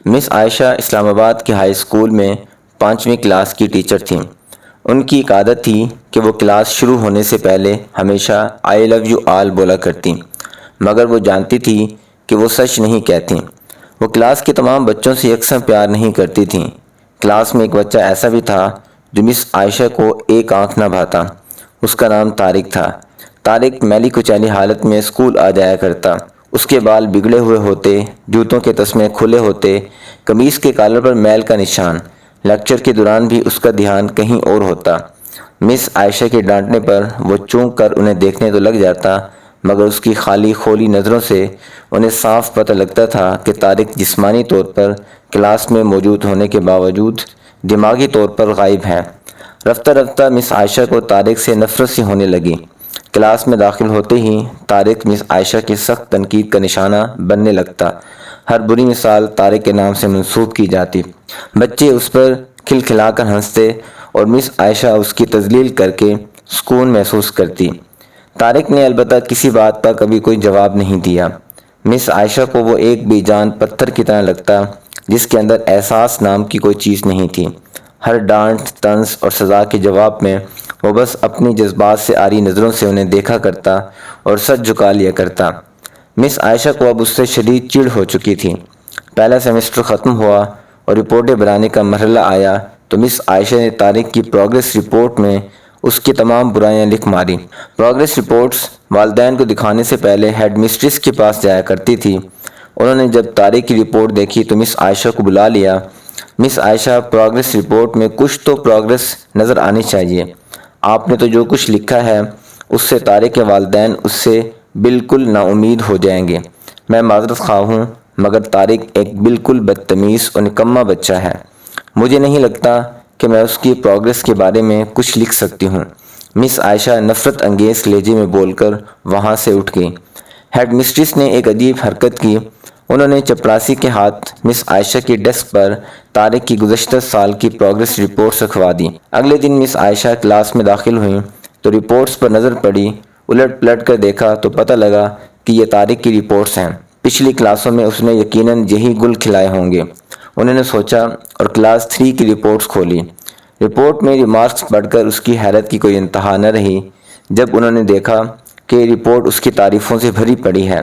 مس عائشہ اسلام آباد کے high school میں 5ویں کلاس کی ٹیچر تھیں۔ ان کی ایک عادت تھی کہ وہ کلاس شروع ہونے سے پہلے ہمیشہ آئی لو یو آل بولا کرتیں، مگر وہ جانتی تھی کہ وہ سچ نہیں کہتیں۔ وہ کلاس کے تمام بچوں سے یکساں پیار نہیں کرتی تھیں۔ کلاس میں ایک بچہ ایسا بھی تھا جو مس عائشہ کو ایک آنکھ نہ بھاتا۔ اس کا نام طارق تھا۔ طارق میلی کچیلی حالت میں اسکول آ جایا کرتا۔ اس کے بال بگڑے ہوئے ہوتے، جوتوں کے تسمے کھلے ہوتے، قمیص کے کالر پر میل کا نشان۔ لیکچر کے دوران بھی اس کا دھیان کہیں اور ہوتا۔ مس عائشہ کے ڈانٹنے پر وہ چونک کر انہیں دیکھنے تو لگ جاتا، مگر اس کی خالی کھولی نظروں سے انہیں صاف پتہ لگتا تھا کہ طارق جسمانی طور پر کلاس میں موجود ہونے کے باوجود دماغی طور پر غائب ہے۔ رفتہ رفتہ مس عائشہ کو طارق سے نفرت سی ہونے لگی۔ کلاس میں داخل ہوتے ہی طارق مس عائشہ کی سخت تنقید کا نشانہ بننے لگتا۔ ہر بری مثال طارق کے نام سے منسوب کی جاتی۔ بچے اس پر کھلکھلا کر ہنستے اور مس عائشہ اس کی تذلیل کر کے سکون محسوس کرتی۔ طارق نے البتہ کسی بات کا کبھی کوئی جواب نہیں دیا۔ مس عائشہ کو وہ ایک بے جان پتھر کی طرح لگتا جس کے اندر احساس نام کی کوئی چیز نہیں تھی۔ ہر ڈانٹ، طنز اور سزا کے جواب میں وہ بس اپنی جذبات سے آری نظروں سے انہیں دیکھا کرتا اور سر جھکا لیا کرتا۔ مس عائشہ کو اب اس سے شدید چڑ ہو چکی تھی۔ پہلا سیمسٹر ختم ہوا اور رپورٹیں بنانے کا مرحلہ آیا تو مس عائشہ نے طارق کی پروگریس رپورٹ میں اس کی تمام برائیاں لکھ ماری۔ پروگریس رپورٹس والدین کو دکھانے سے پہلے ہیڈ مسٹریس کے پاس جایا کرتی تھی۔ انہوں نے جب طارق کی رپورٹ دیکھی تو مس عائشہ کو بلا لیا۔ مس عائشہ، پروگریس رپورٹ میں کچھ تو پروگریس نظر آنی چاہیے۔ آپ نے تو جو کچھ لکھا ہے اس سے طارق کے والدین اس سے بالکل نا امید ہو جائیں گے۔ میں معذرت خواہ ہوں مگر طارق ایک بالکل بدتمیز اور نکما بچہ ہے۔ مجھے نہیں لگتا کہ میں اس کی پروگریس کے بارے میں کچھ لکھ سکتی ہوں۔ مس عائشہ نفرت انگیز لہجے میں بول کر وہاں سے اٹھ گئی۔ ہیڈ مسٹریس نے ایک عجیب حرکت کی۔ انہوں نے چپراسی کے ہاتھ مس عائشہ کی ڈیسک پر طارق کی گزشتہ سال کی پروگریس رپورٹس رکھوا دی۔ اگلے دن مس عائشہ کلاس میں داخل ہوئیں تو رپورٹس پر نظر پڑی۔ الٹ پلٹ کر دیکھا تو پتہ لگا کہ یہ طارق کی رپورٹس ہیں۔ پچھلی کلاسوں میں اس نے یقیناً یہی گل کھلائے ہوں گے، انہوں نے سوچا اور کلاس 3 کی رپورٹس کھولی۔ رپورٹ میں ریمارکس پڑھ کر اس کی حیرت کی کوئی انتہا نہ رہی جب انہوں نے دیکھا کہ یہ رپورٹ اس کی تعریفوں سے بھری پڑی ہے۔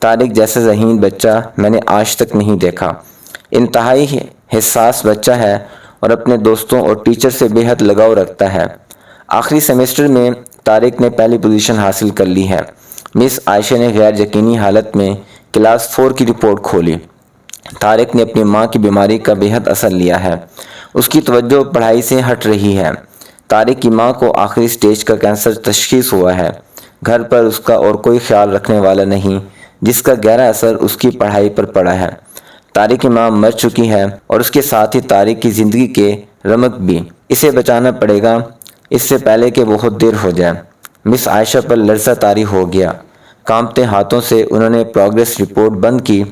طارق جیسا ذہین بچہ میں نے آج تک نہیں دیکھا۔ انتہائی حساس بچہ ہے اور اپنے دوستوں اور ٹیچر سے بے حد لگاؤ رکھتا ہے۔ آخری سیمسٹر میں طارق نے پہلی پوزیشن حاصل کر لی ہے۔ مس عائشہ نے غیر یقینی حالت میں کلاس 4 کی رپورٹ کھولی۔ طارق نے اپنی ماں کی بیماری کا بے حد اثر لیا ہے۔ اس کی توجہ پڑھائی سے ہٹ رہی ہے۔ طارق کی ماں کو آخری سٹیج کا کینسر تشخیص ہوا ہے۔ گھر پر اس کا اور کوئی خیال رکھنے والا نہیں جس کا گہرا اثر اس کی پڑھائی پر پڑا ہے۔ طارق کی ماں مر چکی ہے اور اس کے ساتھ ہی طارق کی زندگی کے رمق بھی۔ اسے بچانا پڑے گا اس سے پہلے کہ بہت دیر ہو جائے۔ مس عائشہ پر لرزہ طاری ہو گیا۔ کانپتے ہاتھوں سے انہوں نے پروگریس رپورٹ بند کی۔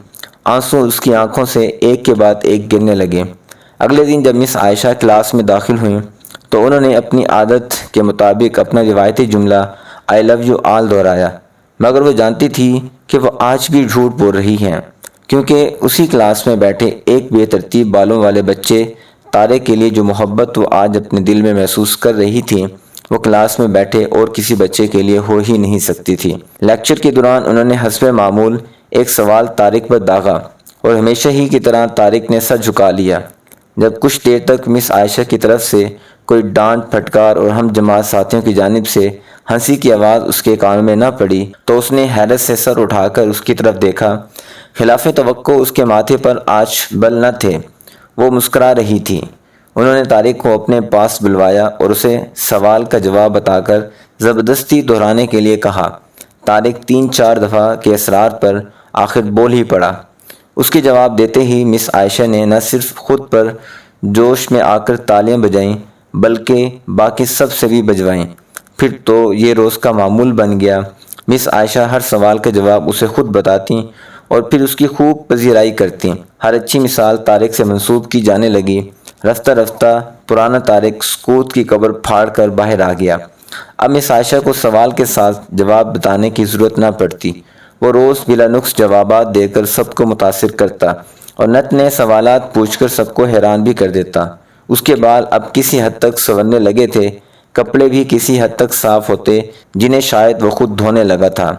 آنسو اس کی آنکھوں سے ایک کے بعد ایک گرنے لگے۔ اگلے دن جب مس عائشہ کلاس میں داخل ہوئیں تو انہوں نے اپنی عادت کے مطابق اپنا روایتی جملہ آئی لو یو آل دہرایا، مگر وہ جانتی تھی کہ وہ آج بھی جھوٹ بول رہی ہیں، کیونکہ اسی کلاس میں بیٹھے ایک بے ترتیب بالوں والے بچے طارق کے لیے جو محبت وہ آج اپنے دل میں محسوس کر رہی تھی وہ کلاس میں بیٹھے اور کسی بچے کے لیے ہو ہی نہیں سکتی تھی۔ لیکچر کے دوران انہوں نے حسب معمول ایک سوال طارق پر داغا اور ہمیشہ ہی کی طرح طارق نے سر جھکا لیا۔ جب کچھ دیر تک مس عائشہ کی طرف سے کوئی ڈانٹ پھٹکار اور ہم جماعت ساتھیوں کی جانب سے ہنسی کی آواز اس کے کانوں میں نہ پڑی تو اس نے حیرت سے سر اٹھا کر اس کی طرف دیکھا۔ خلاف توقع اس کے ماتھے پر آج بل نہ تھے، وہ مسکرا رہی تھی۔ انہوں نے طارق کو اپنے پاس بلوایا اور اسے سوال کا جواب بتا کر زبردستی دہرانے کے لیے کہا۔ طارق 3-4 دفعہ کے اصرار پر آخر بول ہی پڑا۔ اس کے جواب دیتے ہی مس عائشہ نے نہ صرف خود پر جوش میں آ کر تالیاں بجائیں بلکہ باقی سب سے بھی بجوائیں۔ پھر تو یہ روز کا معمول بن گیا۔ مس عائشہ ہر سوال کا جواب اسے خود بتاتیں اور پھر اس کی خوب پذیرائی کرتیں۔ ہر اچھی مثال طارق سے منسوب کی جانے لگی۔ رفتہ رفتہ پرانا طارق سکوت کی قبر پھاڑ کر باہر آ گیا۔ اب مس عائشہ کو سوال کے ساتھ جواب بتانے کی ضرورت نہ پڑتی۔ وہ روز بلا نقص جوابات دے کر سب کو متاثر کرتا۔ اور نت نئے سوالات پوچھ کر سب کو حیران بھی کر دیتا۔ اس کے بال اب کسی حد تک سنورنے لگے تھے، کپڑے بھی کسی حد تک صاف ہوتے جنہیں شاید وہ خود دھونے لگا تھا۔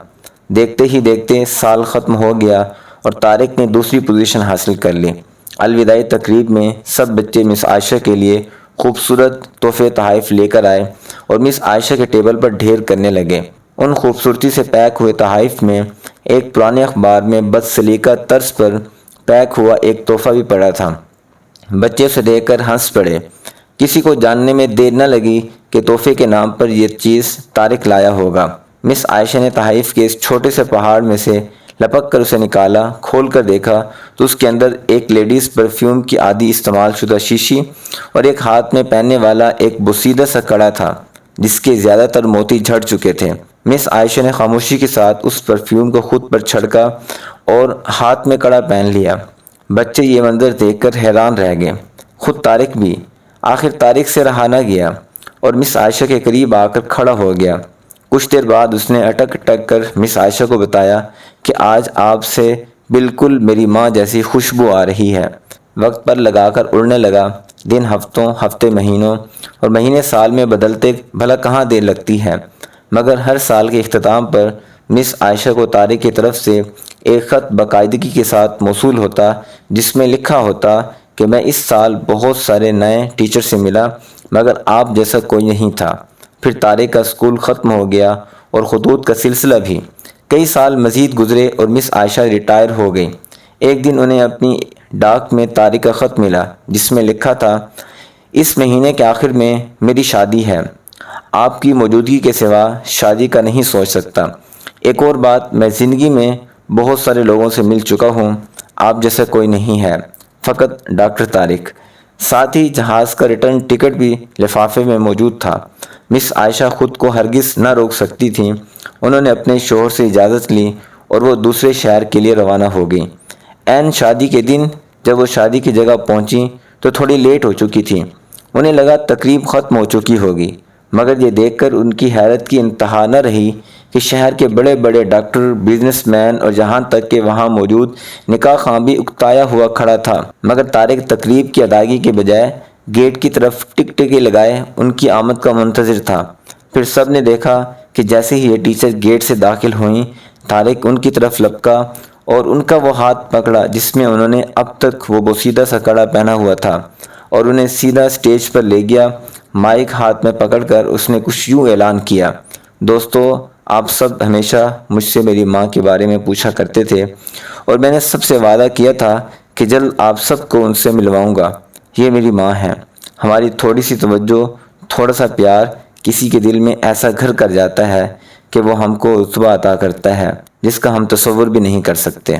دیکھتے ہی دیکھتے سال ختم ہو گیا اور طارق نے دوسری پوزیشن حاصل کر لی۔ الوداعی تقریب میں سب بچے مس عائشہ کے لیے خوبصورت تحفے تحائف لے کر آئے اور مس عائشہ کے ٹیبل پر ڈھیر کرنے لگے۔ ان خوبصورتی سے پیک ہوئے تحائف میں ایک پرانے اخبار میں بد سلیقہ طرز پر پیک ہوا ایک تحفہ بھی پڑا تھا۔ بچے اسے دیکھ کر ہنس پڑے۔ کسی کو جاننے میں دیر نہ لگی کہ تحفے کے نام پر یہ چیز طارق لایا ہوگا۔ مس عائشہ نے تحائف کے اس چھوٹے سے پہاڑ میں سے لپک کر اسے نکالا۔ کھول کر دیکھا تو اس کے اندر ایک لیڈیز پرفیوم کی آدھی استعمال شدہ شیشی اور ایک ہاتھ میں پہننے والا ایک بوسیدہ سا کڑا تھا جس کے زیادہ تر موتی جھڑ چکے تھے۔ مس عائشہ نے خاموشی کے ساتھ اس پرفیوم کو خود پر چھڑکا اور ہاتھ میں کڑا پہن لیا۔ بچے یہ منظر دیکھ کر حیران رہ گئے، خود طارق بھی۔ آخر طارق سے رہا نہ گیا اور مس عائشہ کے قریب آ کر کھڑا ہو گیا۔ کچھ دیر بعد اس نے اٹک اٹک کر مس عائشہ کو بتایا کہ آج آپ سے بالکل میری ماں جیسی خوشبو آ رہی ہے۔ وقت پر لگا کر اڑنے لگا۔ دن ہفتوں، ہفتے مہینوں اور مہینے سال میں بدلتے بھلا کہاں دیر لگتی ہے، مگر ہر سال کے اختتام پر مس عائشہ کو طارق کی طرف سے ایک خط باقاعدگی کے ساتھ موصول ہوتا جس میں لکھا ہوتا کہ میں اس سال بہت سارے نئے ٹیچر سے ملا مگر آپ جیسا کوئی نہیں تھا۔ پھر طارق کا اسکول ختم ہو گیا اور خطوط کا سلسلہ بھی۔ کئی سال مزید گزرے اور مس عائشہ ریٹائر ہو گئی۔ ایک دن انہیں اپنی ڈاک میں طارق کا خط ملا جس میں لکھا تھا، اس مہینے کے آخر میں میری شادی ہے، آپ کی موجودگی کے سوا شادی کا نہیں سوچ سکتا۔ ایک اور بات، میں زندگی میں بہت سارے لوگوں سے مل چکا ہوں، آپ جیسا کوئی نہیں ہے، فقط ڈاکٹر طارق۔ ساتھ ہی جہاز کا ریٹرن ٹکٹ بھی لفافے میں موجود تھا۔ مس عائشہ خود کو ہرگز نہ روک سکتی تھیں۔ انہوں نے اپنے شوہر سے اجازت لی اور وہ دوسرے شہر کے لیے روانہ ہو گئی۔ عین شادی کے دن جب وہ شادی کی جگہ پہنچی تو تھوڑی لیٹ ہو چکی تھی۔ انہیں لگا تقریب ختم ہو چکی ہوگی، مگر یہ دیکھ کر ان کی حیرت کی انتہا نہ رہی کہ شہر کے بڑے بڑے ڈاکٹر، بزنس مین اور یہاں تک کہ وہاں موجود نکاح خواں بھی اکتایا ہوا کھڑا تھا، مگر طارق تقریب کی ادائیگی کے بجائے گیٹ کی طرف ٹک ٹکے لگائے ان کی آمد کا منتظر تھا۔ پھر سب نے دیکھا کہ جیسے ہی یہ ٹیچر گیٹ سے داخل ہوئیں، طارق ان کی طرف لپکا اور ان کا وہ ہاتھ پکڑا جس میں انہوں نے اب تک وہ بوسیدہ سا کڑا پہنا ہوا تھا اور انہیں سیدھا اسٹیج پر لے گیا۔ مائک ہاتھ میں پکڑ کر اس نے کچھ یوں اعلان کیا، دوستو، آپ سب ہمیشہ مجھ سے میری ماں کے بارے میں پوچھا کرتے تھے اور میں نے سب سے وعدہ کیا تھا کہ جلد آپ سب کو ان سے ملواؤں گا۔ یہ میری ماں ہے۔ ہماری تھوڑی سی توجہ، تھوڑا سا پیار کسی کے دل میں ایسا گھر کر جاتا ہے کہ وہ ہم کو رتبہ عطا کرتا ہے جس کا ہم تصور بھی نہیں کر سکتے۔